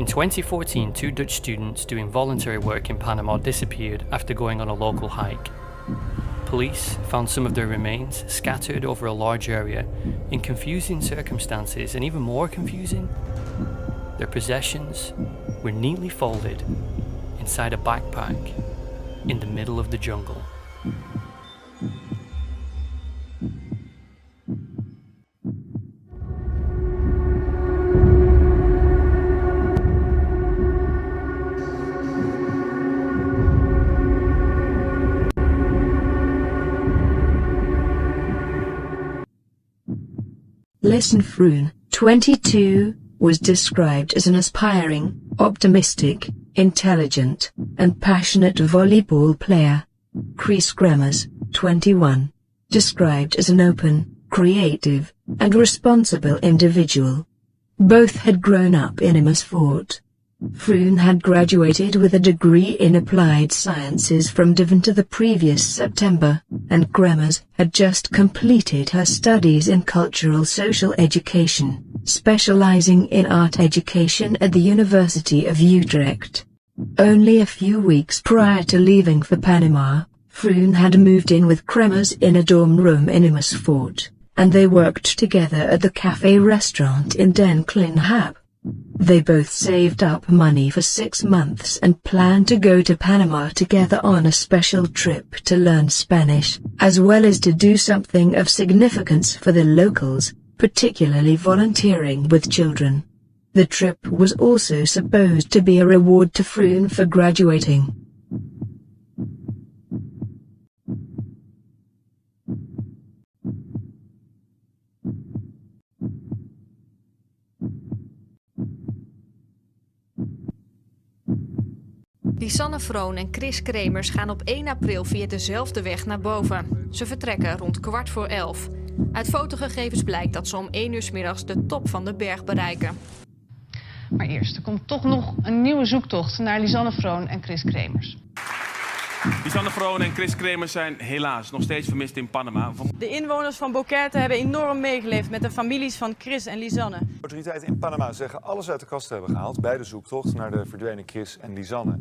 In 2014, two Dutch students doing voluntary work in Panama disappeared after going on a local hike. Police found some of their remains scattered over a large area in confusing circumstances, and even more confusing, their possessions were neatly folded inside a backpack in the middle of the jungle. Lisanne Froon, 22, was described as an aspiring, optimistic, intelligent, and passionate volleyball player. Kris, 21, described as an open, creative, and responsible individual. Both had grown up in Amersfoort. Froon had graduated with a degree in applied sciences from Deventer the previous September, and Kremers had just completed her studies in cultural social education, specializing in art education at the University of Utrecht. Only a few weeks prior to leaving for Panama, Froon had moved in with Kremers in a dorm room in Amersfoort, and they worked together at the cafe restaurant in Den Klinghap. They both saved up money for 6 months and planned to go to Panama together on a special trip to learn Spanish, as well as to do something of significance for the locals, particularly volunteering with children. The trip was also supposed to be a reward to Froon for graduating. Lisanne Froon en Kris Kremers gaan op 1 april via dezelfde weg naar boven. Ze vertrekken rond 11:15. Uit fotogegevens blijkt dat ze om 1 uur 's middags de top van de berg bereiken. Maar eerst, er komt toch nog een nieuwe zoektocht naar Lisanne Froon en Kris Kremers. Lisanne Froon en Kris Kremers zijn helaas nog steeds vermist in Panama. De inwoners van Boquete hebben enorm meegeleefd met de families van Kris en Lisanne. De autoriteiten in Panama zeggen alles uit de kast te hebben gehaald bij de zoektocht naar de verdwenen Kris en Lisanne.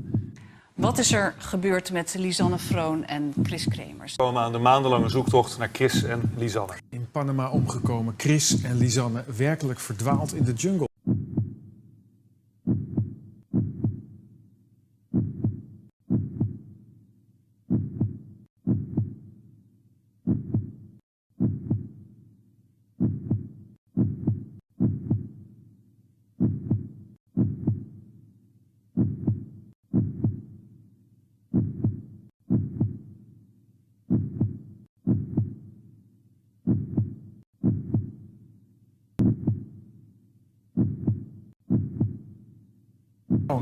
Wat is er gebeurd met Lisanne Froon en Kris Kremers? We komen aan de maandenlange zoektocht naar Kris en Lisanne. In Panama omgekomen, Kris en Lisanne werkelijk verdwaald in de jungle.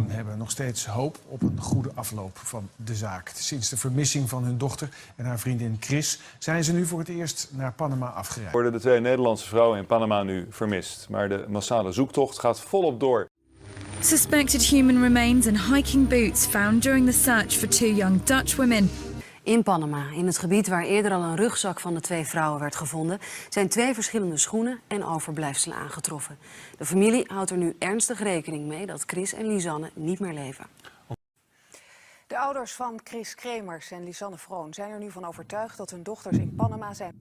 We hebben nog steeds hoop op een goede afloop van de zaak. Sinds de vermissing van hun dochter en haar vriendin Kris zijn ze nu voor het eerst naar Panama afgereisd. Worden de 2 Nederlandse vrouwen in Panama nu vermist, maar de massale zoektocht gaat volop door. Suspected human remains and hiking boots found during the search for 2 young Dutch women. In Panama, in het gebied waar eerder al een rugzak van de 2 vrouwen werd gevonden, zijn 2 verschillende schoenen en overblijfselen aangetroffen. De familie houdt er nu ernstig rekening mee dat Kris en Lisanne niet meer leven. De ouders van Kris Kremers en Lisanne Froon zijn er nu van overtuigd dat hun dochters in Panama zijn.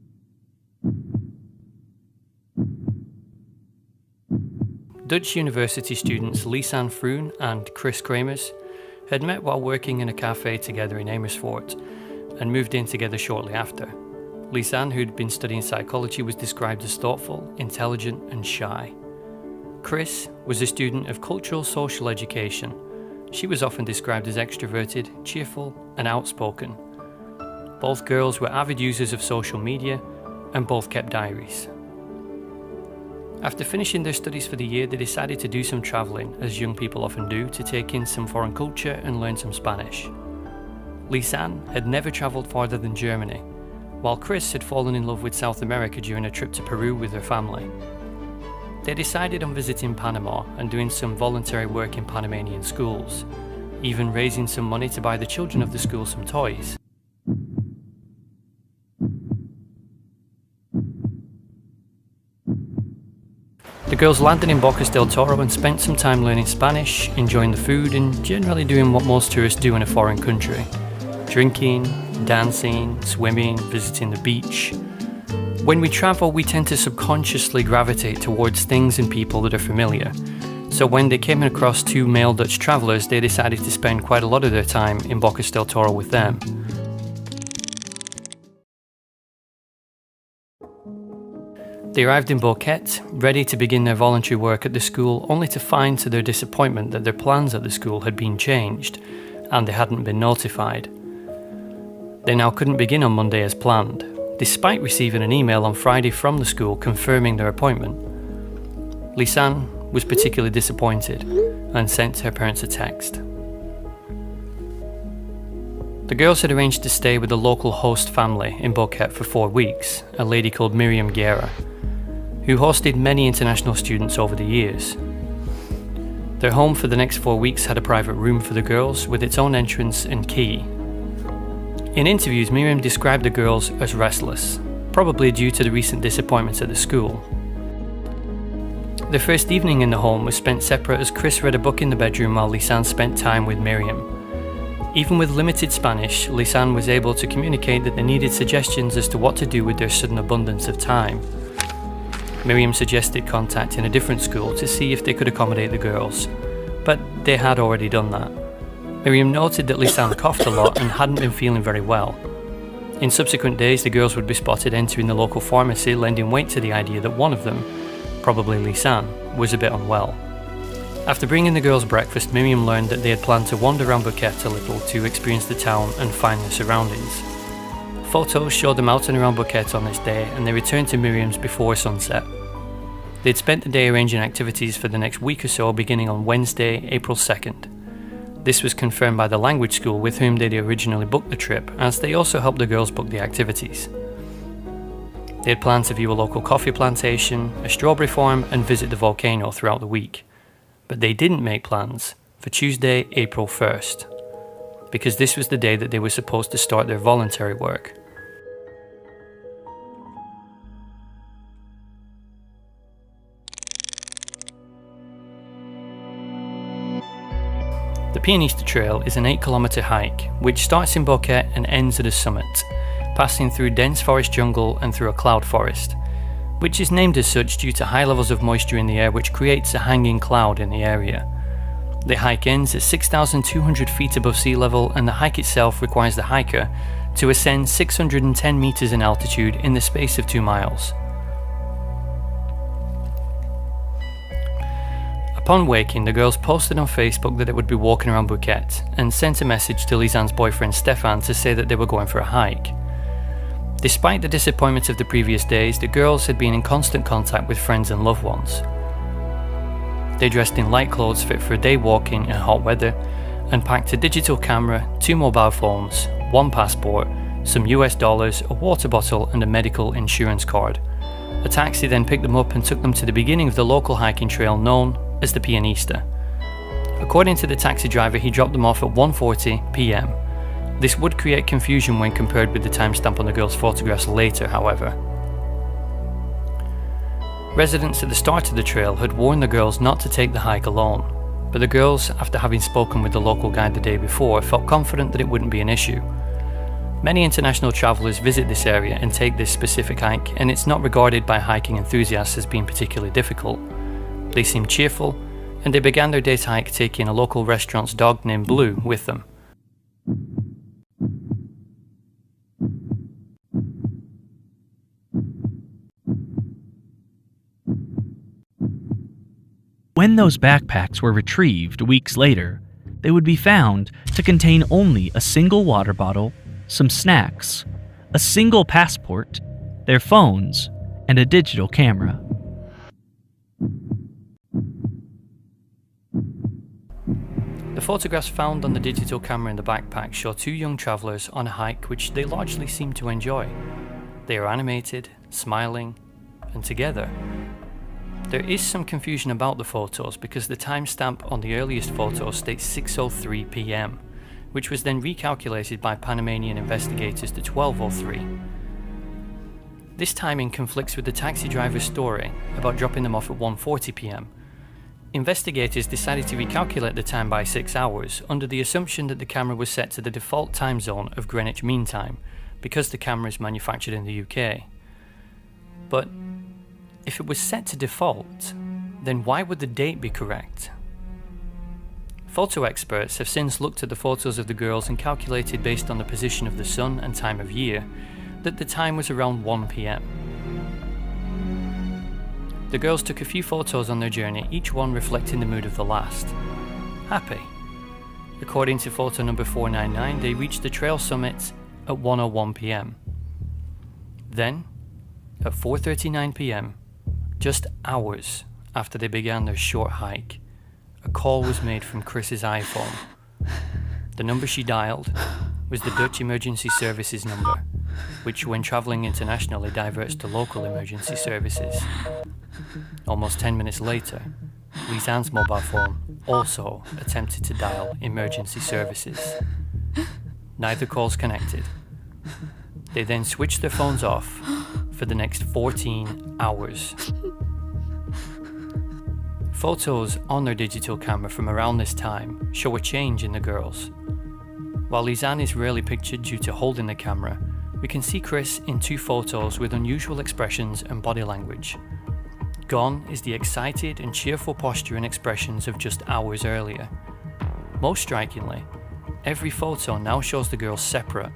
Dutch university students Lisanne Froon and Kris Kremers had met while working in a cafe together in Amersfoort and moved in together shortly after. Lisanne, who'd been studying psychology, was described as thoughtful, intelligent and shy. Kris was a student of cultural social education. She was often described as extroverted, cheerful and outspoken. Both girls were avid users of social media and both kept diaries. After finishing their studies for the year, they decided to do some travelling, as young people often do, to take in some foreign culture and learn some Spanish. Lisanne had never travelled farther than Germany, while Kris had fallen in love with South America during a trip to Peru with her family. They decided on visiting Panama and doing some voluntary work in Panamanian schools, even raising some money to buy the children of the school some toys. The girls landed in Bocas del Toro and spent some time learning Spanish, enjoying the food, and generally doing what most tourists do in a foreign country. Drinking, dancing, swimming, visiting the beach. When we travel, we tend to subconsciously gravitate towards things and people that are familiar. So when they came across two male Dutch travellers, they decided to spend quite a lot of their time in Bocas del Toro with them. They arrived in Boquete, ready to begin their voluntary work at the school, only to find to their disappointment that their plans at the school had been changed, and they hadn't been notified. They now couldn't begin on Monday as planned, despite receiving an email on Friday from the school confirming their appointment. Lisanne was particularly disappointed and sent her parents a text. The girls had arranged to stay with a local host family in Boquete for 4 weeks, a lady called Miriam Guerra, who hosted many international students over the years. Their home for the next 4 weeks had a private room for the girls with its own entrance and key. In interviews, Miriam described the girls as restless, probably due to the recent disappointments at the school. Their first evening in the home was spent separate as Kris read a book in the bedroom while Lisanne spent time with Miriam. Even with limited Spanish, Lisanne was able to communicate that they needed suggestions as to what to do with their sudden abundance of time. Miriam suggested contacting a different school to see if they could accommodate the girls, but they had already done that. Miriam noted that Lisanne coughed a lot and hadn't been feeling very well. In subsequent days, the girls would be spotted entering the local pharmacy, lending weight to the idea that one of them, probably Lisanne, was a bit unwell. After bringing the girls breakfast, Miriam learned that they had planned to wander around Boquete a little to experience the town and find their surroundings. Photos showed them out and around Boquete on this day, and they returned to Miriam's before sunset. They'd spent the day arranging activities for the next week or so, beginning on Wednesday, April 2nd. This was confirmed by the language school with whom they'd originally booked the trip, as they also helped the girls book the activities. They had planned to view a local coffee plantation, a strawberry farm, and visit the volcano throughout the week. But they didn't make plans for Tuesday, April 1st, because this was the day that they were supposed to start their voluntary work. The Pianista Trail is an 8-kilometre hike, which starts in Boquete and ends at a summit, passing through dense forest jungle and through a cloud forest, which is named as such due to high levels of moisture in the air, which creates a hanging cloud in the area. The hike ends at 6,200 feet above sea level, and the hike itself requires the hiker to ascend 610 meters in altitude in the space of 2 miles. Upon waking, the girls posted on Facebook that they would be walking around Boquete and sent a message to Lisanne's boyfriend Stefan to say that they were going for a hike. Despite the disappointment of the previous days, the girls had been in constant contact with friends and loved ones. They dressed in light clothes fit for a day walking in hot weather and packed a digital camera, 2 mobile phones, 1 passport, some US dollars, a water bottle and a medical insurance card. A taxi then picked them up and took them to the beginning of the local hiking trail known as the Pianista. According to the taxi driver, he dropped them off at 1:40 p.m. This would create confusion when compared with the timestamp on the girls' photographs later, however. Residents at the start of the trail had warned the girls not to take the hike alone, but the girls, after having spoken with the local guide the day before, felt confident that it wouldn't be an issue. Many international travellers visit this area and take this specific hike, and it's not regarded by hiking enthusiasts as being particularly difficult. They seemed cheerful, and they began their day's hike taking a local restaurant's dog named Blue with them. When those backpacks were retrieved weeks later, they would be found to contain only a single water bottle, some snacks, a single passport, their phones, and a digital camera. The photographs found on the digital camera in the backpack show 2 young travellers on a hike which they largely seem to enjoy. They are animated, smiling, and together. There is some confusion about the photos because the timestamp on the earliest photo states 6:03 p.m, which was then recalculated by Panamanian investigators to 12:03. This timing conflicts with the taxi driver's story about dropping them off at 1:40 p.m. Investigators decided to recalculate the time by 6 hours under the assumption that the camera was set to the default time zone of Greenwich Mean Time, because the camera is manufactured in the UK. But if it was set to default, then why would the date be correct? Photo experts have since looked at the photos of the girls and calculated, based on the position of the sun and time of year, that the time was around 1 p.m. The girls took a few photos on their journey, each one reflecting the mood of the last. Happy. According to photo number 499, they reached the trail summit at 1:01 p.m. Then, at 4:39 p.m., just hours after they began their short hike, a call was made from Kris's iPhone. The number she dialed was the Dutch Emergency Services number, which when travelling internationally diverts to local emergency services. Almost 10 minutes later, Lisanne's mobile phone also attempted to dial emergency services. Neither calls connected. They then switched their phones off for the next 14 hours. Photos on their digital camera from around this time show a change in the girls. While Lisanne is rarely pictured due to holding the camera, we can see Kris in 2 photos with unusual expressions and body language. Gone is the excited and cheerful posture and expressions of just hours earlier. Most strikingly, every photo now shows the girls separate,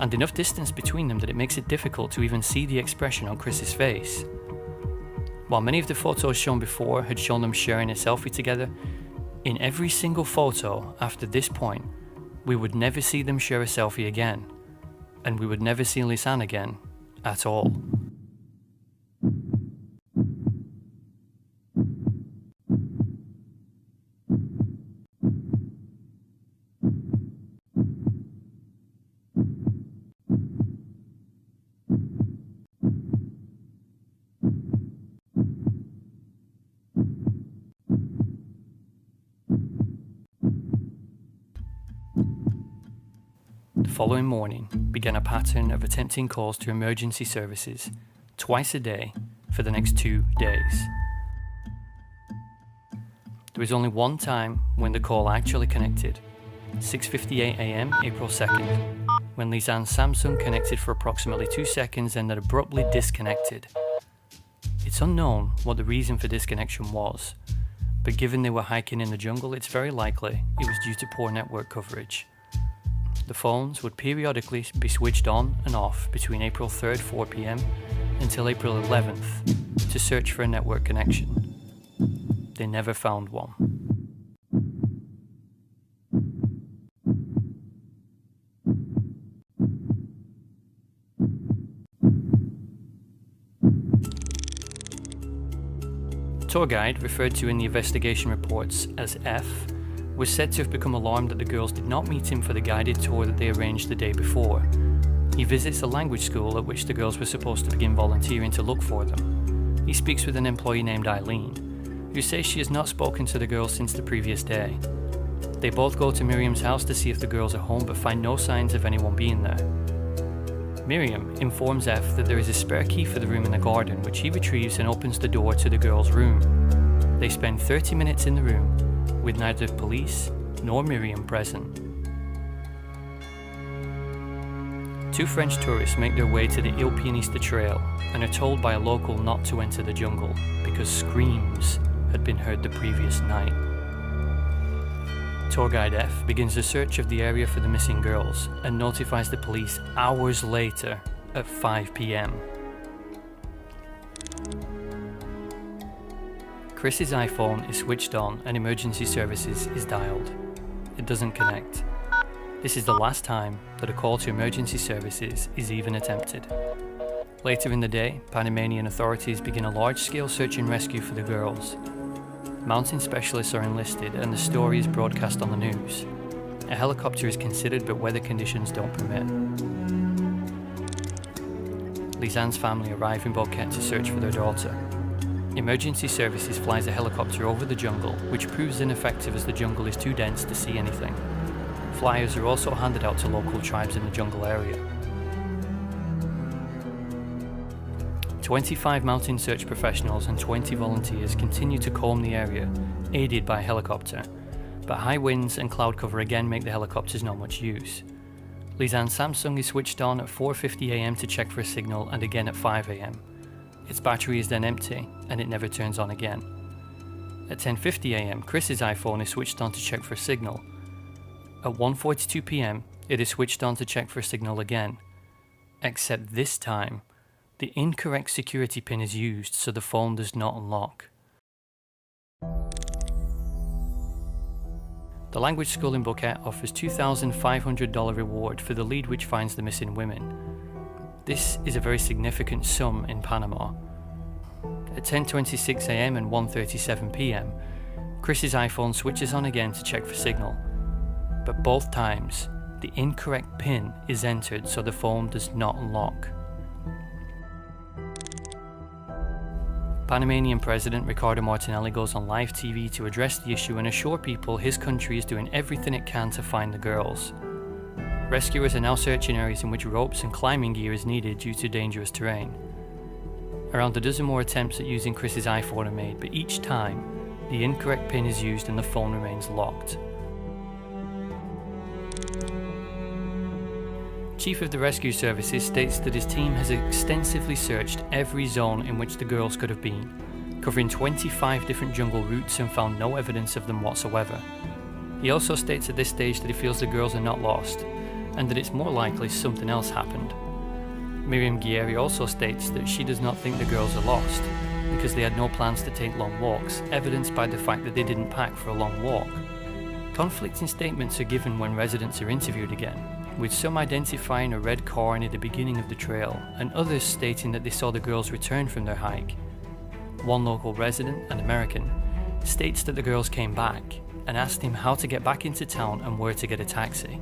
and enough distance between them that it makes it difficult to even see the expression on Kris's face. While many of the photos shown before had shown them sharing a selfie together, in every single photo after this point, we would never see them share a selfie again, and we would never see Lisanne again at all. The following morning began a pattern of attempting calls to emergency services twice a day for the next 2 days. There was only one time when the call actually connected, 6:58 a.m. April 2nd, when Lisanne's Samsung connected for approximately 2 seconds and then abruptly disconnected. It's unknown what the reason for disconnection was, but given they were hiking in the jungle, it's very likely it was due to poor network coverage. The phones would periodically be switched on and off between April 3rd, 4 p.m. until April 11th to search for a network connection. They never found one. Tour guide, referred to in the investigation reports as F, was said to have become alarmed that the girls did not meet him for the guided tour that they arranged the day before. He visits a language school at which the girls were supposed to begin volunteering to look for them. He speaks with an employee named Eileen, who says she has not spoken to the girls since the previous day. They both go to Miriam's house to see if the girls are home, but find no signs of anyone being there. Miriam informs F that there is a spare key for the room in the garden, which he retrieves and opens the door to the girls' room. They spend 30 minutes in the room, with neither police nor Miriam present. 2 French tourists make their way to the Il Pianista Trail and are told by a local not to enter the jungle because screams had been heard the previous night. Tour guide F begins a search of the area for the missing girls and notifies the police hours later at 5 p.m. Kris's iPhone is switched on and emergency services is dialed. It doesn't connect. This is the last time that a call to emergency services is even attempted. Later in the day, Panamanian authorities begin a large-scale search and rescue for the girls. Mountain specialists are enlisted and the story is broadcast on the news. A helicopter is considered, but weather conditions don't permit. Lisanne's family arrive in Boquete to search for their daughter. Emergency services flies a helicopter over the jungle, which proves ineffective as the jungle is too dense to see anything. Flyers are also handed out to local tribes in the jungle area. 25 mountain search professionals and 20 volunteers continue to comb the area, aided by helicopter, but high winds and cloud cover again make the helicopters not much use. Lisanne's Samsung is switched on at 4:50 AM to check for a signal and again at 5 AM. Its battery is then empty and it never turns on again. At 10:50 AM, Kris's iPhone is switched on to check for a signal. At 1:42 PM, it is switched on to check for a signal again. Except this time, the incorrect security pin is used so the phone does not unlock. The language school in Boquete offers $2,500 reward for the lead which finds the missing women. This is a very significant sum in Panama. At 10:26 AM and 1:37 PM, Kris's iPhone switches on again to check for signal, but both times the incorrect pin is entered so the phone does not unlock. Panamanian President Ricardo Martinelli goes on live TV to address the issue and assure people his country is doing everything it can to find the girls. Rescuers are now searching areas in which ropes and climbing gear is needed due to dangerous terrain. Around a dozen more attempts at using Kris's iPhone are made, but each time, the incorrect pin is used and the phone remains locked. Chief of the Rescue Services states that his team has extensively searched every zone in which the girls could have been, covering 25 different jungle routes and found no evidence of them whatsoever. He also states at this stage that he feels the girls are not lost, and that it's more likely something else happened. Miriam Guerri also states that she does not think the girls are lost, because they had no plans to take long walks, evidenced by the fact that they didn't pack for a long walk. Conflicting statements are given when residents are interviewed again, with some identifying a red car near the beginning of the trail, and others stating that they saw the girls return from their hike. One local resident, an American, states that the girls came back and asked him how to get back into town and where to get a taxi.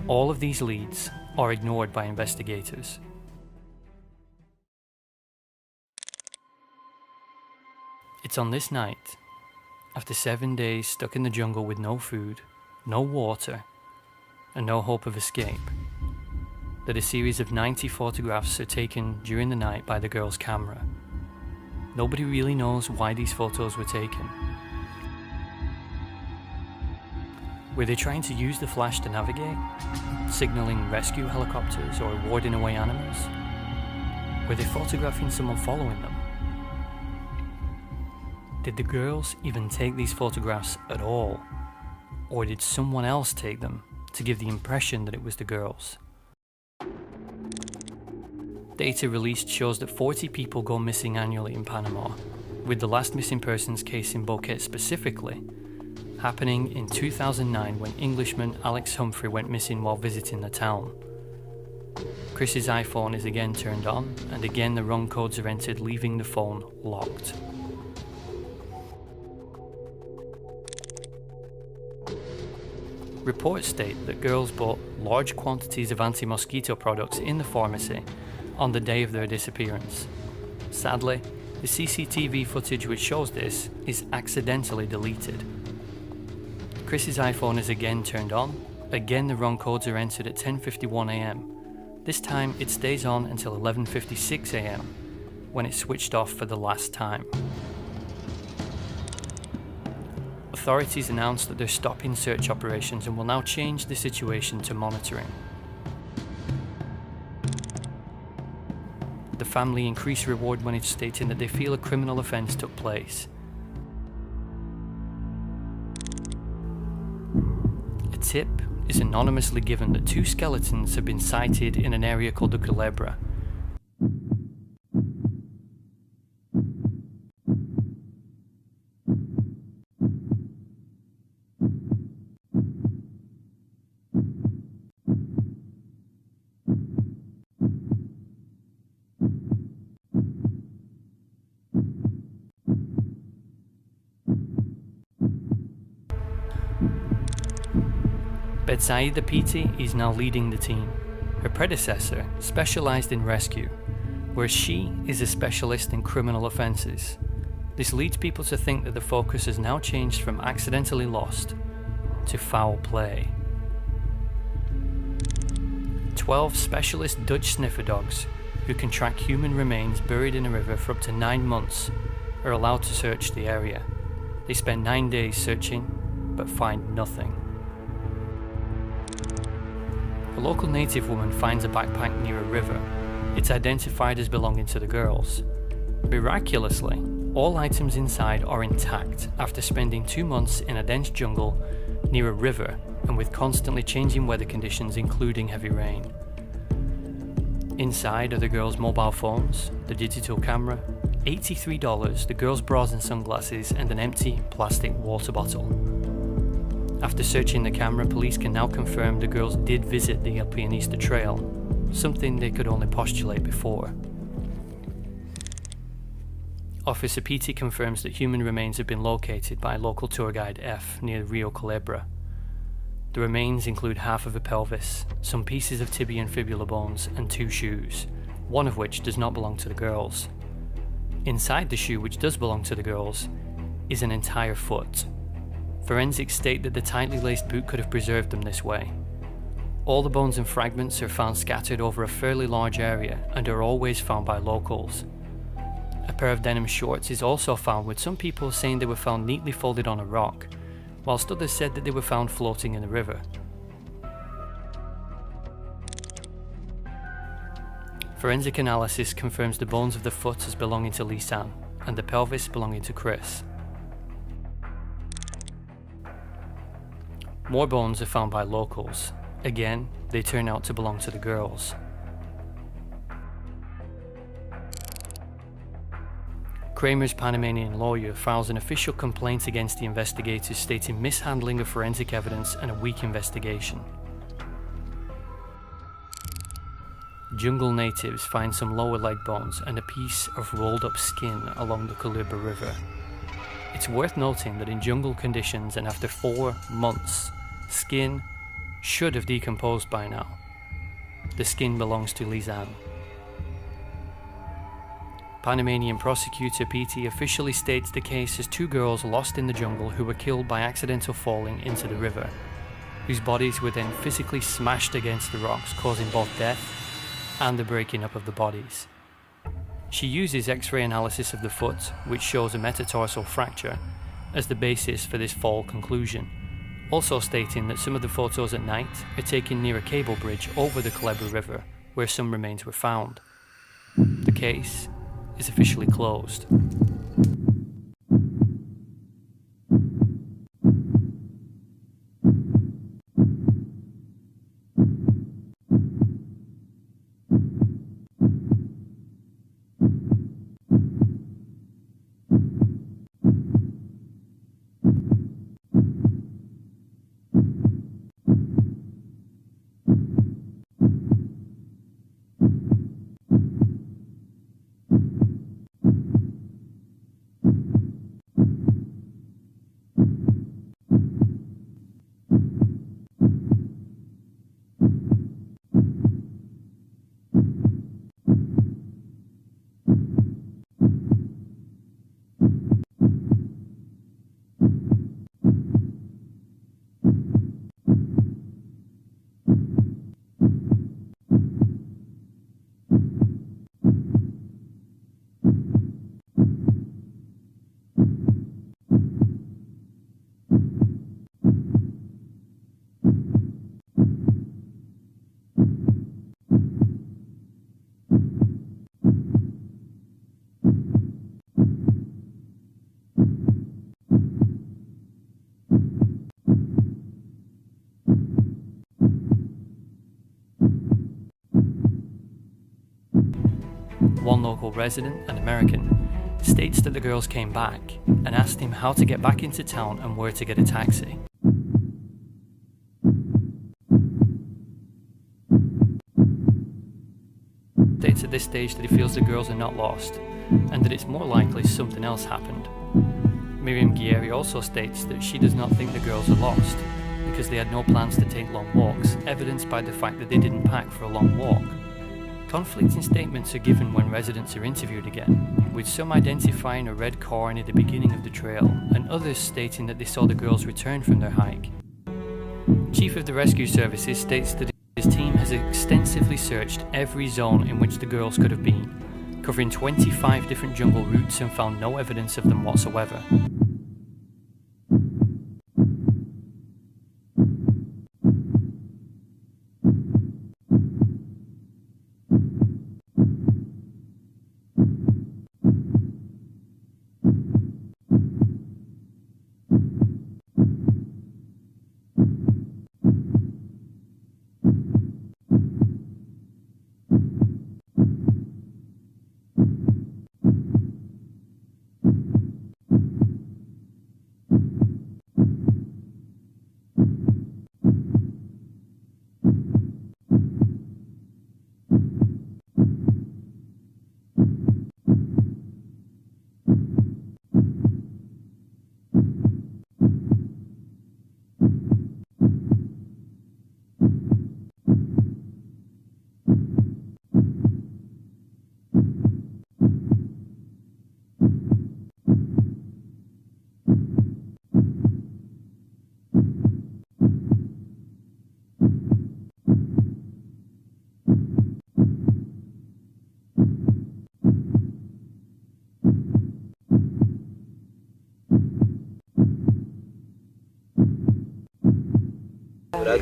All of these leads are ignored by investigators. It's on this night, after 7 days stuck in the jungle with no food, no water, and no hope of escape, that a series of 90 photographs are taken during the night by the girls' camera. Nobody really knows why these photos were taken. Were they trying to use the flash to navigate, signaling rescue helicopters or warding away animals? Were they photographing someone following them? Did the girls even take these photographs at all? Or did someone else take them to give the impression that it was the girls? Data released shows that 40 people go missing annually in Panama, with the last missing persons case in Boquete specifically happening in 2009 when Englishman Alex Humphrey went missing while visiting the town. Kris's iPhone is again turned on, and again the wrong codes are entered, leaving the phone locked. Reports state that girls bought large quantities of anti-mosquito products in the pharmacy on the day of their disappearance. Sadly, the CCTV footage which shows this is accidentally deleted. Kris's iPhone is again turned on. Again the wrong codes are entered at 10:51 AM. This time it stays on until 11:56 AM, when it's switched off for the last time. Authorities announced that they're stopping search operations and will now change the situation to monitoring. The family increased reward money, stating that they feel a criminal offence took place. A tip is anonymously given that 2 skeletons have been sighted in an area called the Culebra. Betsaida Piti is now leading the team. Her predecessor specialised in rescue, whereas she is a specialist in criminal offences. This leads people to think that the focus has now changed from accidentally lost to foul play. 12 specialist Dutch sniffer dogs who can track human remains buried in a river for up to 9 months, are allowed to search the area. They spend 9 days searching, but find nothing. A local native woman finds a backpack near a river. It's identified as belonging to the girls. Miraculously, all items inside are intact after spending 2 months in a dense jungle near a river and with constantly changing weather conditions, including heavy rain. Inside are the girls' mobile phones, the digital camera, $83, the girls' bras and sunglasses, and an empty plastic water bottle. After searching the camera, police can now confirm the girls did visit the El Pianista Trail, something they could only postulate before. Officer Petey confirms that human remains have been located by local tour guide F near Rio Culebra. The remains include half of a pelvis, some pieces of tibia and fibula bones, and 2 shoes, one of which does not belong to the girls. Inside the shoe, which does belong to the girls, is an entire foot. Forensics state that the tightly laced boot could have preserved them this way. All the bones and fragments are found scattered over a fairly large area and are always found by locals. A pair of denim shorts is also found, with some people saying they were found neatly folded on a rock, whilst others said that they were found floating in the river. Forensic analysis confirms the bones of the foot as belonging to Lisanne and the pelvis belonging to Kris. More bones are found by locals. Again, they turn out to belong to the girls. Kremers' Panamanian lawyer files an official complaint against the investigators stating mishandling of forensic evidence and a weak investigation. Jungle natives find some lower leg bones and a piece of rolled up skin along the Culebra River. It's worth noting that in jungle conditions and after 4 months, skin should have decomposed by now. The skin belongs to Lisanne. Panamanian prosecutor Petey officially states the case as 2 girls lost in the jungle who were killed by accidental falling into the river, whose bodies were then physically smashed against the rocks, causing both death and the breaking up of the bodies. She uses X-ray analysis of the foot, which shows a metatarsal fracture, as the basis for this fall conclusion, also stating that some of the photos at night are taken near a cable bridge over the Culebra River, where some remains were found. The case is officially closed. One local resident, an American, states that the girls came back and asked him how to get back into town and where to get a taxi. States at this stage that he feels the girls are not lost and that it's more likely something else happened. Miriam Guerri also states that she does not think the girls are lost because they had no plans to take long walks, evidenced by the fact that they didn't pack for a long walk. Conflicting statements are given when residents are interviewed again, with some identifying a red car near the beginning of the trail and others stating that they saw the girls return from their hike. Chief of the Rescue Services states that his team has extensively searched every zone in which the girls could have been, covering 25 different jungle routes and found no evidence of them whatsoever.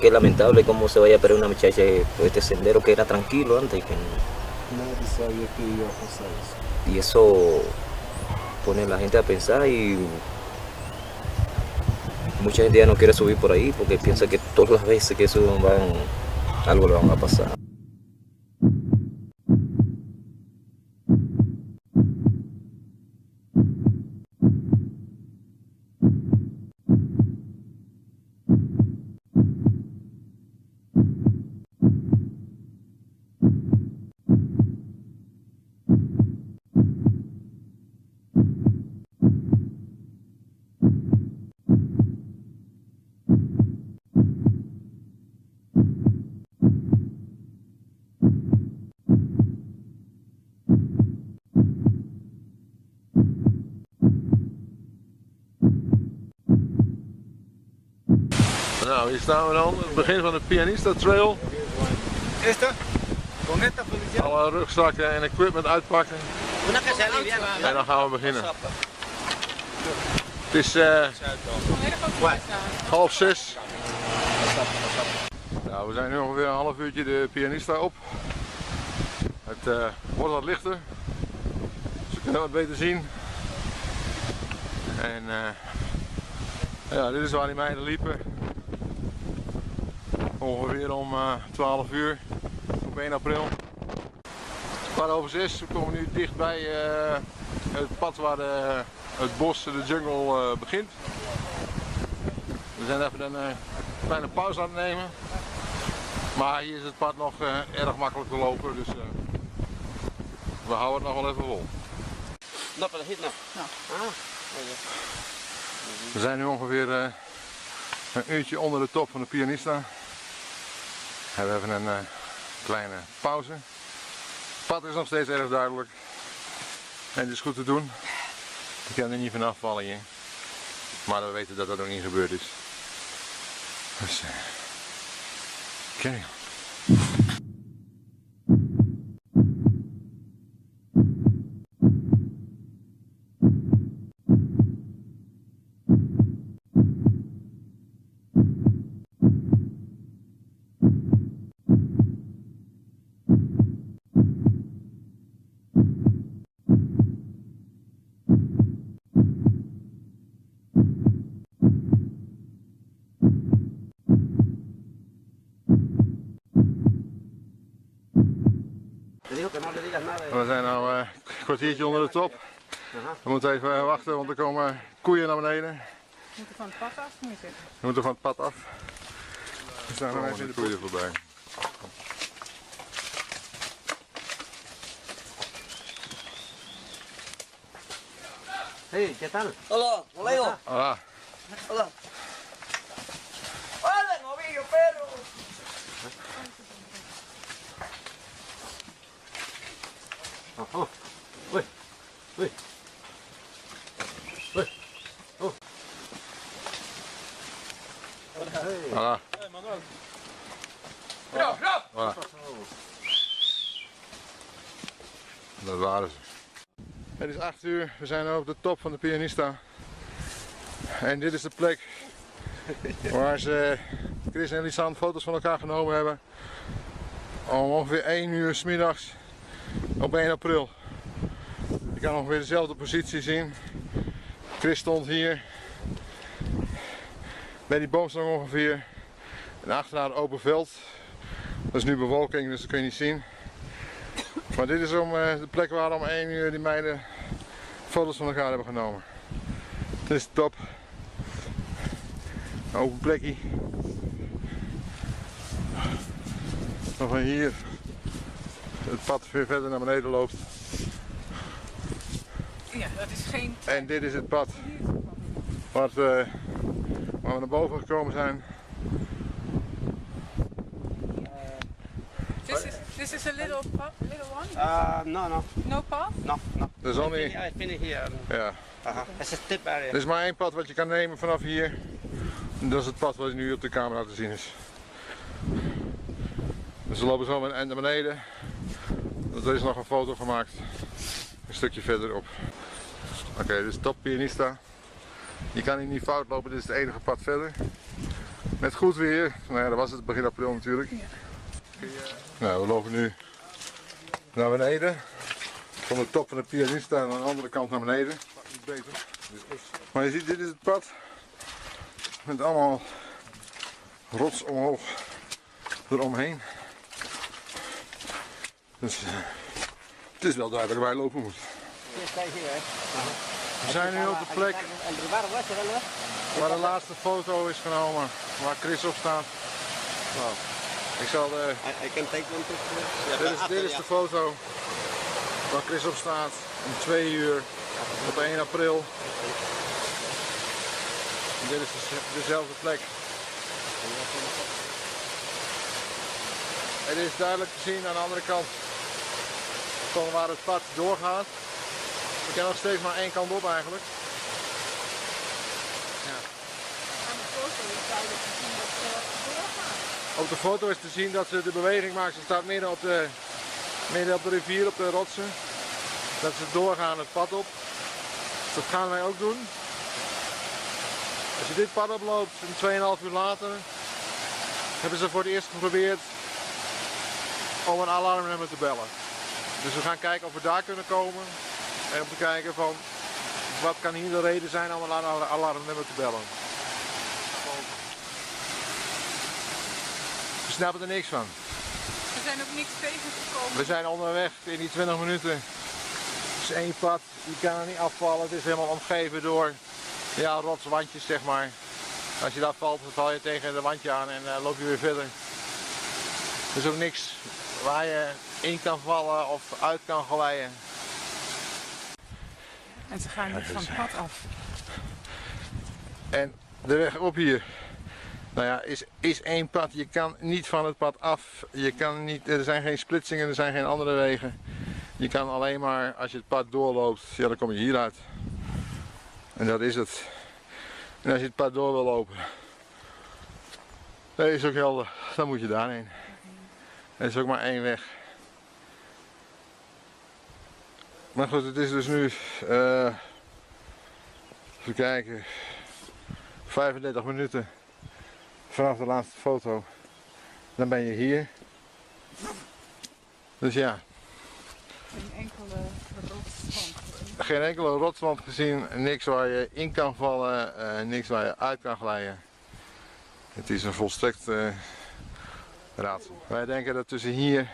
Que es lamentable cómo se vaya a perder una muchacha por este sendero que era tranquilo antes. Que nadie sabía que iba a pasar eso. Y eso pone a la gente a pensar y mucha gente ya no quiere subir por ahí porque piensa que todas las veces que suban algo le van a pasar. Nou, hier staan we dan, het begin van de Pianista Trail. Alle rugzakken en equipment uitpakken. En dan gaan we beginnen. Het is 5:30. Nou, we zijn nu ongeveer een half uurtje de Pianista op. Het wordt wat lichter. Dus we kunnen wat beter zien. En ja, dit is waar die meiden liepen. Ongeveer om 12 uur op 1 april. 5:15, we komen nu dichtbij het pad waar het bos, de jungle begint. We zijn even een kleine pauze aan het nemen. Maar hier is het pad nog erg makkelijk te lopen, dus we houden het nog wel even vol. We zijn nu ongeveer een uurtje onder de top van de Pianista. We hebben even een kleine pauze. Het pad is nog steeds erg duidelijk. En het is goed te doen. Je kan er niet vanaf vallen hier. Maar we weten dat dat nog niet gebeurd is. Dus, oké. We zijn nu een kwartiertje onder de top. We moeten even wachten, want er komen koeien naar beneden. We moeten van het pad af, moet je zeggen. We moeten van het pad af. We staan nog even de koeien voorbij. Hey, ¿qué tal? Hola, Leo. Hola. Hola. Hola, novillo, perro. Oh, uy, uy, uy, oh. Hola. Hey, Manuel. Graf, graf. Voilà. Dat waren ze. Het is 8 uur, we zijn op de top van de Pianista. En dit is de plek waar ze, Kris en Lisanne, foto's van elkaar genomen hebben. Om ongeveer 1 uur 's middags op 1 april. Je kan ongeveer dezelfde positie zien. Kris stond hier bij die boomstam ongeveer. En achterna een open veld. Dat is nu bewolking, dus dat kun je niet zien. Maar dit is de plek waar om 1 uur die meiden foto's van elkaar hebben genomen. Het is top. Een open plekje. Waarvan hier het pad weer verder naar beneden loopt. Ja, dat is geen... En dit is het pad waar we naar boven gekomen zijn. This is a little one? No. No path? No. Dat is al niet. I finish here. Ja. It's a step area. Er is maar één pad wat je kan nemen vanaf hier. En dat is het pad wat nu op de camera te zien is. Dus we lopen zo naar beneden. Er is nog een foto gemaakt. Een stukje verderop. Oké, dit is top Pianista. Je kan hier niet fout lopen, dit is het enige pad verder. Met goed weer. Nou ja, dat was het begin april natuurlijk. Ja. Nou, we lopen nu naar beneden. Van de top van de Pianista aan de andere kant naar beneden. Beter. Maar je ziet, dit is het pad. Met allemaal rots omhoog eromheen. Dus het is wel duidelijk waar je lopen moet. We zijn nu op de plek waar de laatste foto is genomen, waar Kris op staat. Nou, ik zal de... Dit is de foto waar Kris op staat om 2 uur op 1 april. En dit is dezelfde plek. Het is duidelijk te zien aan de andere kant van waar het pad doorgaat. We kunnen nog steeds maar één kant op eigenlijk. Ja. Op de foto is te zien dat ze de beweging maakt. Ze staat midden op de rivier, op de rotsen. Dat ze doorgaan het pad op. Dat gaan wij ook doen. Als je dit pad oploopt, 2,5 uur later, hebben ze voor het eerst geprobeerd om een alarmnummer te bellen. Dus we gaan kijken of we daar kunnen komen. En om te kijken van wat kan hier de reden zijn om een alarmnummer te bellen. We snappen er niks van. We zijn ook niks tegengekomen. We zijn onderweg in die 20 minuten. Het is één pad, je kan er niet afvallen. Het is helemaal omgeven door rotswandjes zeg maar. Als je daar valt, dan val je tegen een wandje aan en loop je weer verder. Er is ook niks waar je in kan vallen of uit kan glijden. En ze gaan niet van het pad af. En de weg op hier, nou ja, is één pad. Je kan niet van het pad af. Je kan niet, er zijn geen splitsingen, er zijn geen andere wegen. Je kan alleen maar, als je het pad doorloopt, ja, dan kom je hieruit. En dat is het. En als je het pad door wil lopen, dat is ook helder, dan moet je daarheen. Er is ook maar één weg. Maar goed, het is dus nu, even kijken, 35 minuten vanaf de laatste foto. Dan ben je hier. Dus ja. Geen enkele rotswand. Geen enkele rotswand gezien, niks waar je in kan vallen, niks waar je uit kan glijden. Het is een volstrekt raadsel. Wij denken dat tussen hier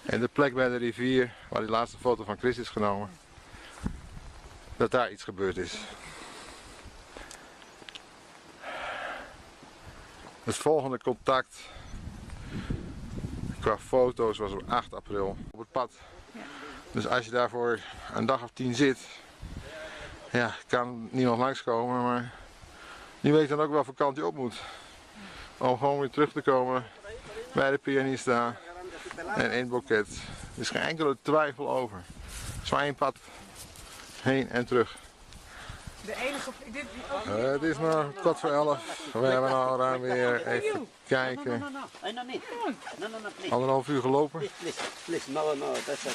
en de plek bij de rivier, waar die laatste foto van Kris is genomen, dat daar iets gebeurd is. Het volgende contact qua foto's was op 8 april op het pad. Dus als je daarvoor een dag of 10 zit, ja, kan niemand langskomen, maar je weet dan ook welke kant je op moet. Om gewoon weer terug te komen bij de Pianista en in het boeket. Er is geen enkele twijfel over. Het is maar één pad heen en terug. De enige... Het is nog 11:15. We hebben al ruim weer even kijken. 1,5 uur gelopen.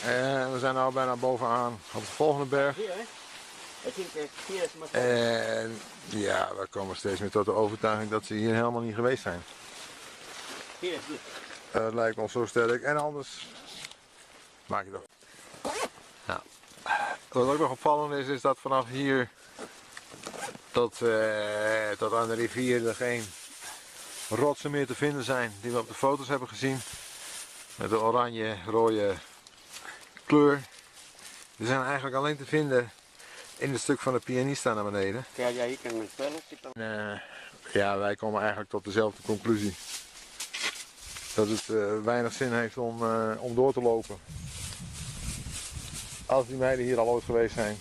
En we zijn nu bijna bovenaan op de volgende berg. En ja, we komen steeds meer tot de overtuiging dat ze hier helemaal niet geweest zijn. Het lijkt ons zo sterk. En anders maak je dat. Nou, wat ook nog opvallend is dat vanaf hier tot aan de rivier er geen rotsen meer te vinden zijn die we op de foto's hebben gezien. Met de oranje-rode kleur. Die zijn eigenlijk alleen te vinden in het stuk van de pianista naar beneden. Ja, wij komen eigenlijk tot dezelfde conclusie. Dat het weinig zin heeft om door te lopen. Als die meiden hier al ooit geweest zijn,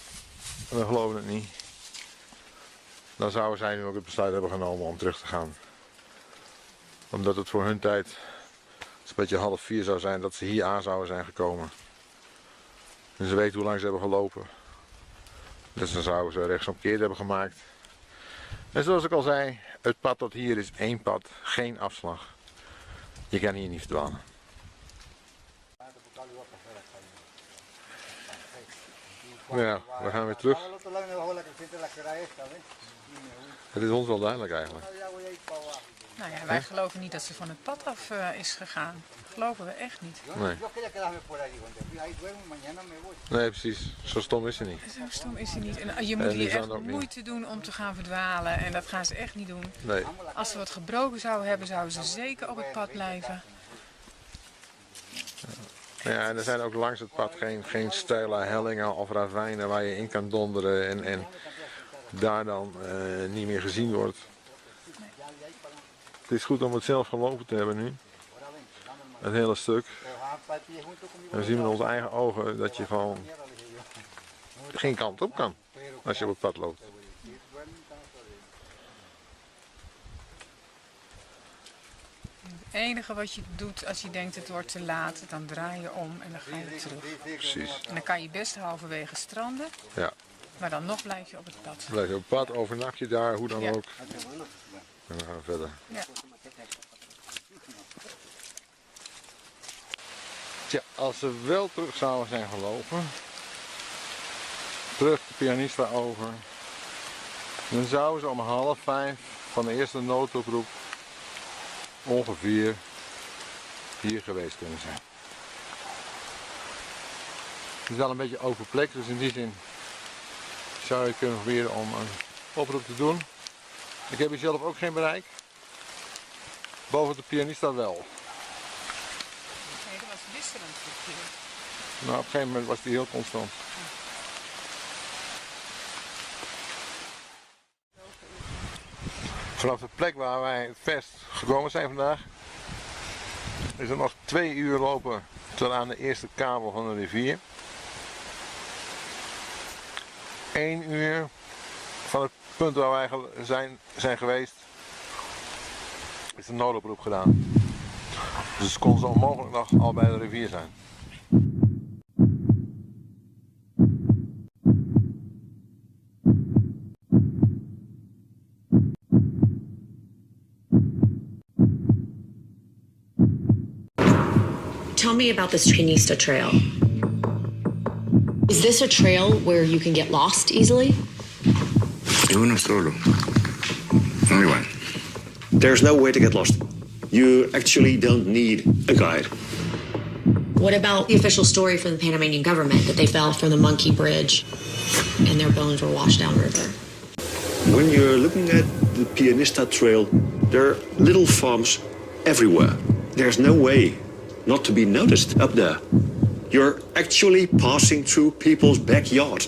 en we geloven het niet, dan zouden zij nu ook het besluit hebben genomen om terug te gaan. Omdat het voor hun tijd een beetje 3:30 zou zijn dat ze hier aan zouden zijn gekomen. En ze weten hoe lang ze hebben gelopen. Dus dan zouden ze rechtsomkeerd hebben gemaakt. En zoals ik al zei, het pad tot hier is één pad, geen afslag. Je kan hier niet verdwalen. Ja, we gaan weer terug. Het is ons wel duidelijk eigenlijk. Nou ja, wij geloven niet dat ze van het pad af is gegaan. Dat geloven we echt niet. Nee. Nee, precies. Zo stom is ze niet. Zo stom is ze niet. En je moet hier echt moeite doen om te gaan verdwalen. En dat gaan ze echt niet doen. Nee. Als ze wat gebroken zouden hebben, zouden ze zeker op het pad blijven. Ja, en er zijn ook langs het pad geen steile hellingen of ravijnen waar je in kan donderen en daar dan niet meer gezien wordt. Het is goed om het zelf gelopen te hebben nu. Het hele stuk. En we zien met onze eigen ogen dat je gewoon geen kant op kan als je op het pad loopt. Het enige wat je doet als je denkt het wordt te laat, dan draai je om en dan ga je terug. Precies. En dan kan je best halverwege stranden, Ja. maar dan nog blijf je op het pad. Blijf je op het pad, overnacht je daar, hoe dan Ja. ook. En dan gaan we verder. Ja. Tja, als ze wel terug zouden zijn gelopen, terug de pianista over, dan zouden ze om 4:30 van de eerste noodoproep ongeveer hier geweest kunnen zijn. Het is wel een beetje open plek, dus in die zin zou je kunnen proberen om een oproep te doen. Ik heb hier zelf ook geen bereik. Boven de pianista wel. Nee, dat was wisselend verkeer. Nou, op een gegeven moment was die heel constant. Vanaf de plek waar wij het verst gekomen zijn vandaag, is er nog 2 uur lopen tot aan de eerste kabel van de rivier. 1 uur van het punt waar wij zijn geweest, is de noodoproep gedaan. Dus het kon zo onmogelijk nog al bij de rivier zijn. Tell me about this Pianista Trail. Is this a trail where you can get lost easily? Uno solo. Only one. There's no way to get lost. You actually don't need a guide. What about the official story from the Panamanian government that they fell from the Monkey Bridge and their bones were washed downriver? When you're looking at the Pianista Trail, there are little farms everywhere. There's no way not to be noticed up there. You're actually passing through people's backyard.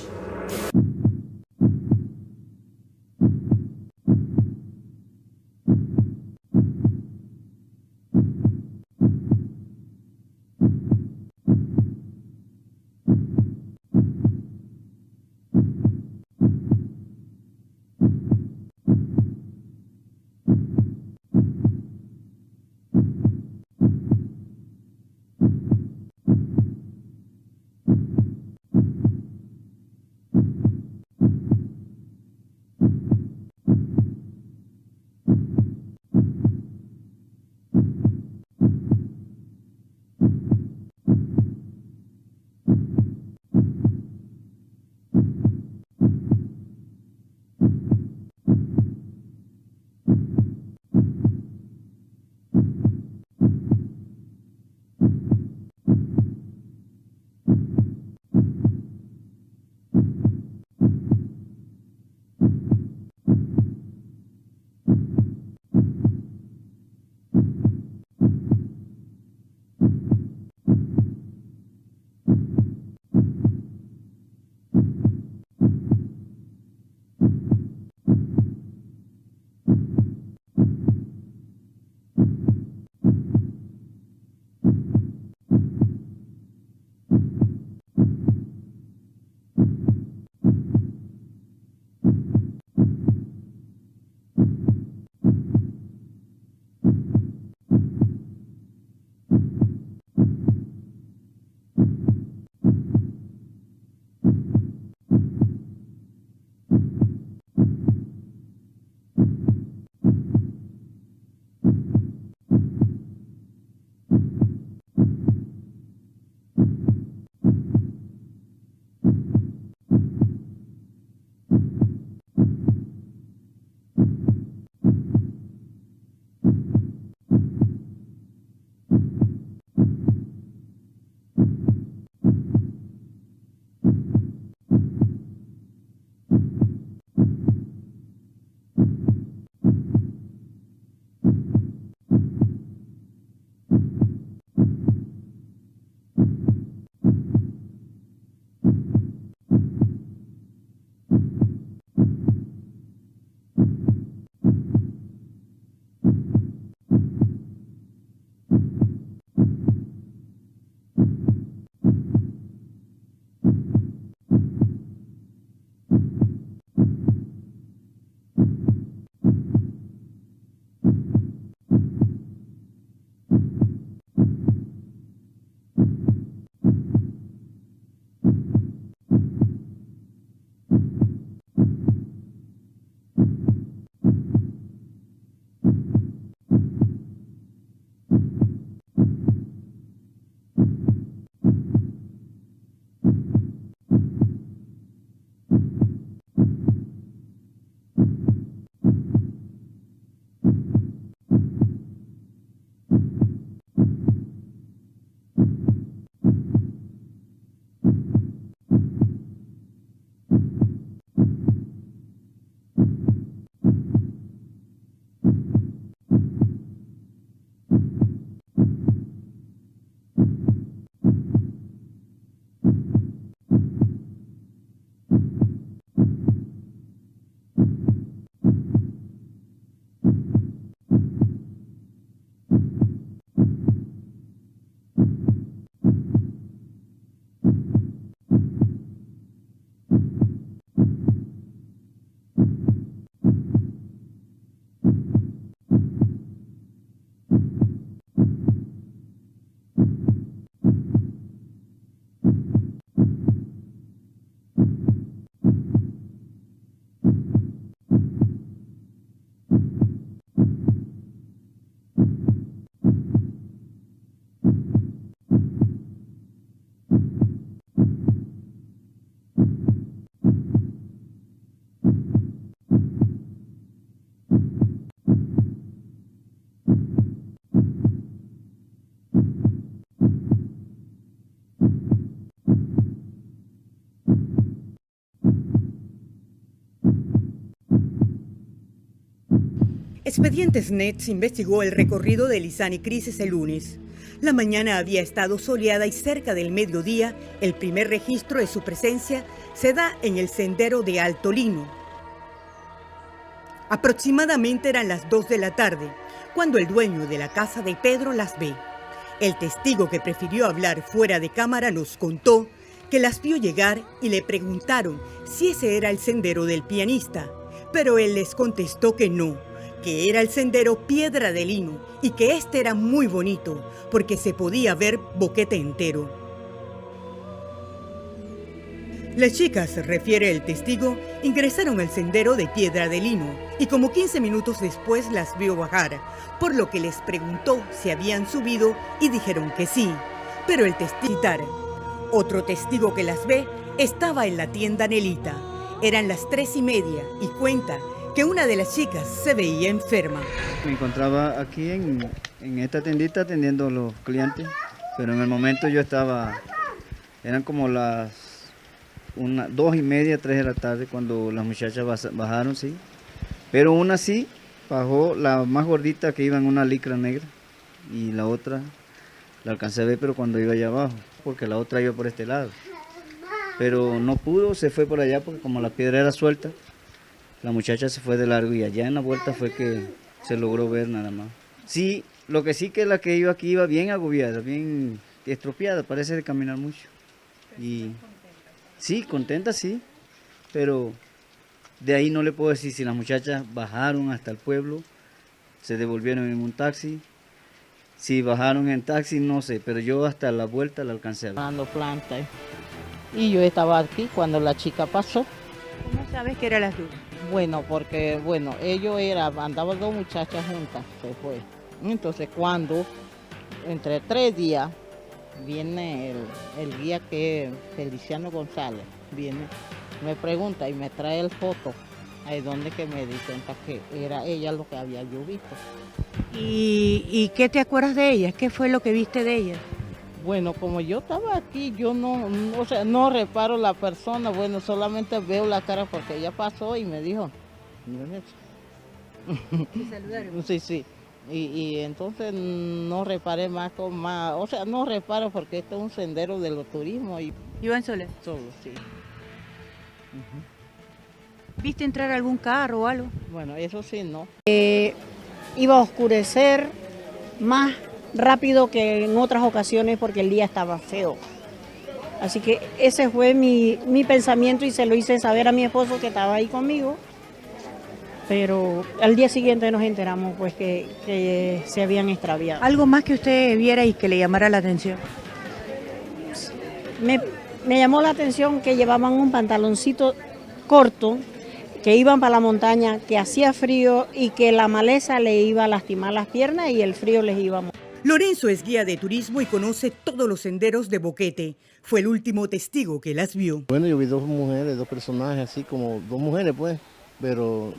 Expedientes Nets investigó el recorrido de Lisanne y Kris ese lunes. La mañana había estado soleada y cerca del mediodía, el primer registro de su presencia se da en el sendero de Alto Lino. Aproximadamente eran las 2 de la tarde, cuando el dueño de la casa de Pedro las ve. El testigo que prefirió hablar fuera de cámara nos contó que las vio llegar y le preguntaron si ese era el sendero del pianista, pero él les contestó que no, que era el sendero Piedra de Lino y que este era muy bonito porque se podía ver Boquete entero. Las chicas, refiere el testigo, ingresaron al sendero de Piedra de Lino y como 15 minutos después las vio bajar, por lo que les preguntó si habían subido y dijeron que sí, pero el testigo... Otro testigo que las ve estaba en la tienda Nelita. Eran las 3:30 y cuenta que una de las chicas se veía enferma. Me encontraba aquí en esta tiendita atendiendo a los clientes, pero en el momento yo estaba, eran como las 2:30, 3 de la tarde cuando las muchachas bajaron, sí. Pero una sí bajó, la más gordita que iba en una licra negra y la otra la alcancé a ver, pero cuando iba allá abajo, porque la otra iba por este lado. Pero no pudo, se fue por allá porque como la piedra era suelta, la muchacha se fue de largo y allá en la vuelta fue que se logró ver nada más. Sí, lo que sí que la que iba aquí iba bien agobiada, bien estropeada, parece de caminar mucho. Y sí, contenta sí, pero de ahí no le puedo decir si las muchachas bajaron hasta el pueblo, se devolvieron en un taxi. Si bajaron en taxi, no sé, pero yo hasta la vuelta la alcancé a ver. Dando planta. Y yo estaba aquí cuando la chica pasó. ¿Cómo sabes que era las dos? Bueno, porque, andaban dos muchachas juntas, se fue. Entonces cuando, entre 3 días, viene el guía que es Feliciano González, viene, me pregunta y me trae el foto, ahí donde que me di cuenta que era ella lo que había yo visto. ¿Y qué te acuerdas de ella? ¿Qué fue lo que viste de ella? Bueno, como yo estaba aquí, yo no reparo la persona, bueno, solamente veo la cara porque ella pasó y me dijo. ¿Te saludaron? Sí. Y entonces no reparé más, no reparo porque esto es un sendero de los turismos. ¿Iban solas? Solo, sí. ¿Viste entrar algún carro o algo? Bueno, eso sí, no. Iba a oscurecer más rápido que en otras ocasiones porque el día estaba feo. Así que ese fue mi pensamiento y se lo hice saber a mi esposo que estaba ahí conmigo. Pero al día siguiente nos enteramos pues que se habían extraviado. ¿Algo más que usted viera y que le llamara la atención? Me llamó la atención que llevaban un pantaloncito corto, que iban para la montaña, que hacía frío y que la maleza le iba a lastimar las piernas y el frío les iba a morir. Lorenzo es guía de turismo y conoce todos los senderos de Boquete. Fue el último testigo que las vio. Bueno, yo vi 2 mujeres, 2 personajes, así como 2 mujeres pues, pero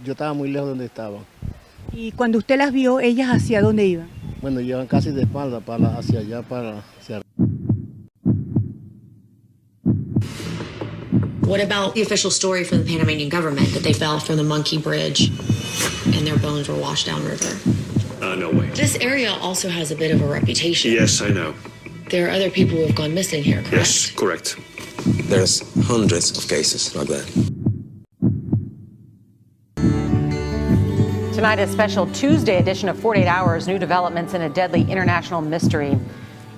yo estaba muy lejos de donde estaban. ¿Y cuando usted las vio, ellas hacia dónde iban? Bueno, iban casi de espalda hacia allá, hacia arriba. What about the official story from the Panamanian government that they fell from the Monkey Bridge and their bones were washed downriver? No way. This area also has a bit of a reputation. Yes, I know. There are other people who have gone missing here, correct? Yes, correct. There's hundreds of cases like that. Tonight, a special Tuesday edition of 48 Hours, new developments in a deadly international mystery.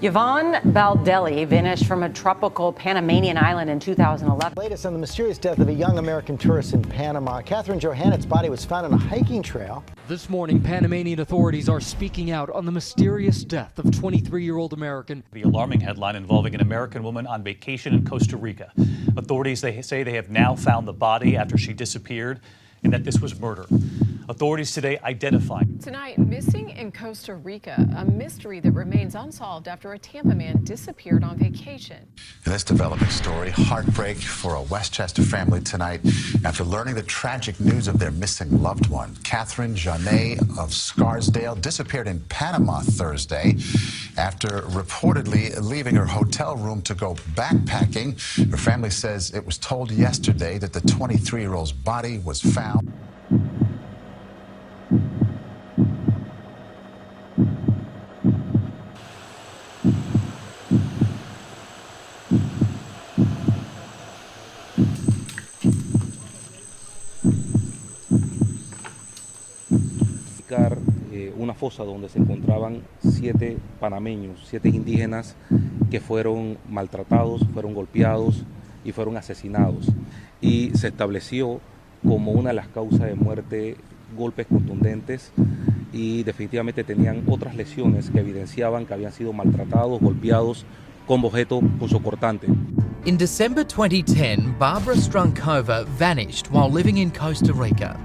Yvonne Baldelli vanished from a tropical Panamanian island in 2011. Latest on the mysterious death of a young American tourist in Panama. Catherine Johannet's body was found on a hiking trail. This morning, Panamanian authorities are speaking out on the mysterious death of 23-year-old American. The alarming headline involving an American woman on vacation in Costa Rica. Authorities say they have now found the body after she disappeared and that this was murder. Authorities today identified. Tonight, missing in Costa Rica, a mystery that remains unsolved after a Tampa man disappeared on vacation. In this developing story, heartbreak for a Westchester family tonight after learning the tragic news of their missing loved one. Catherine Johannет of Scarsdale disappeared in Panama Thursday after reportedly leaving her hotel room to go backpacking. Her family says it was told yesterday that the 23-year-old's body was found. ubicar una fosa donde se encontraban 7 panameños, 7 indígenas que fueron maltratados, fueron golpeados y fueron asesinados. Y se estableció como una de las causas de muerte golpes contundentes y definitivamente tenían otras lesiones que evidenciaban que habían sido maltratados, golpeados con objeto punzocortante. In December 2010, Barbara Strunkova vanished while living in Costa Rica.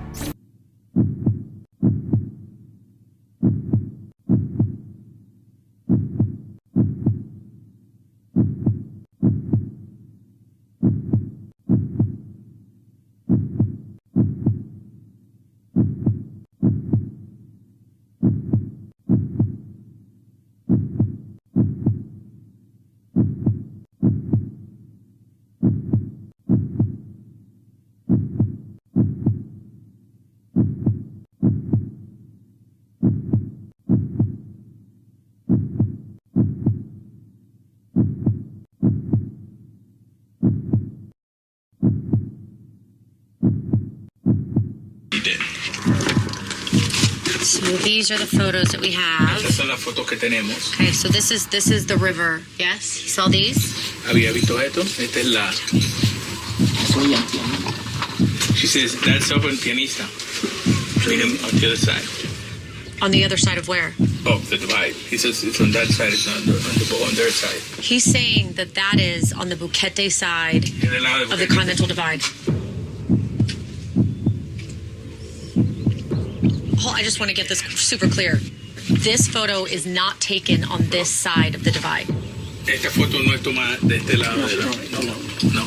So these are the photos that we have. Estas son las fotos que tenemos. Okay, so this is the river. Yes, you saw these? Había visto esto. Esta es la. She says that's up in Pianista. Meet him on the other side. On the other side of where? Oh, the divide. He says it's on that side. It's on their side. He's saying that is on the Buquete side of the Continental Divide. Oh, I just want to get this super clear. This photo is not taken on this side of the divide. Esta foto no es tomada de este lado. No.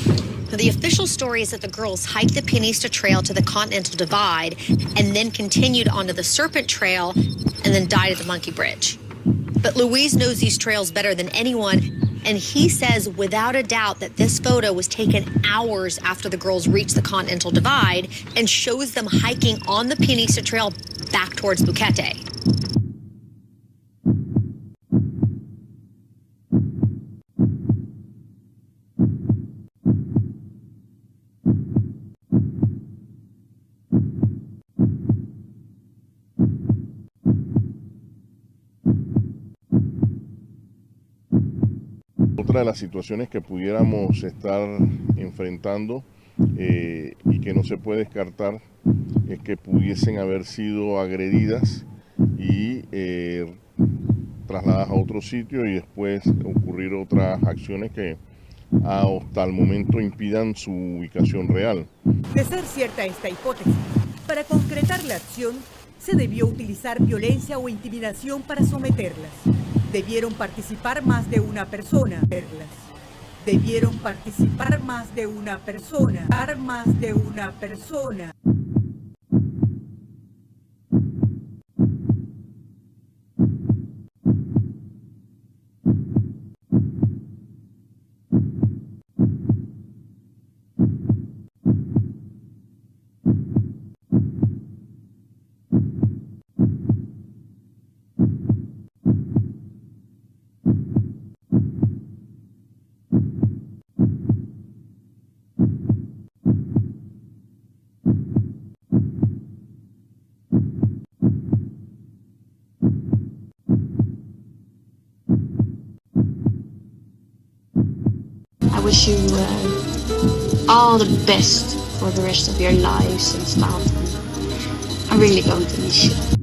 Now, the official story is that the girls hiked the Pianista Trail to the Continental Divide and then continued onto the Serpent Trail and then died at the Monkey Bridge. But Louise knows these trails better than anyone, and he says without a doubt that this photo was taken hours after the girls reached the Continental Divide and shows them hiking on the Pianista Trail back towards Buquete. Otra de las situaciones que pudiéramos estar enfrentando y que no se puede descartar es que pudiesen haber sido agredidas y trasladadas a otro sitio y después ocurrir otras acciones que hasta el momento impidan su ubicación real. De ser cierta esta hipótesis, para concretar la acción se debió utilizar violencia o intimidación para someterlas. Debieron participar más de una persona. Debieron participar más de una persona. Más de una persona. I wish you all the best for the rest of your lives and stuff. I'm really going to miss you.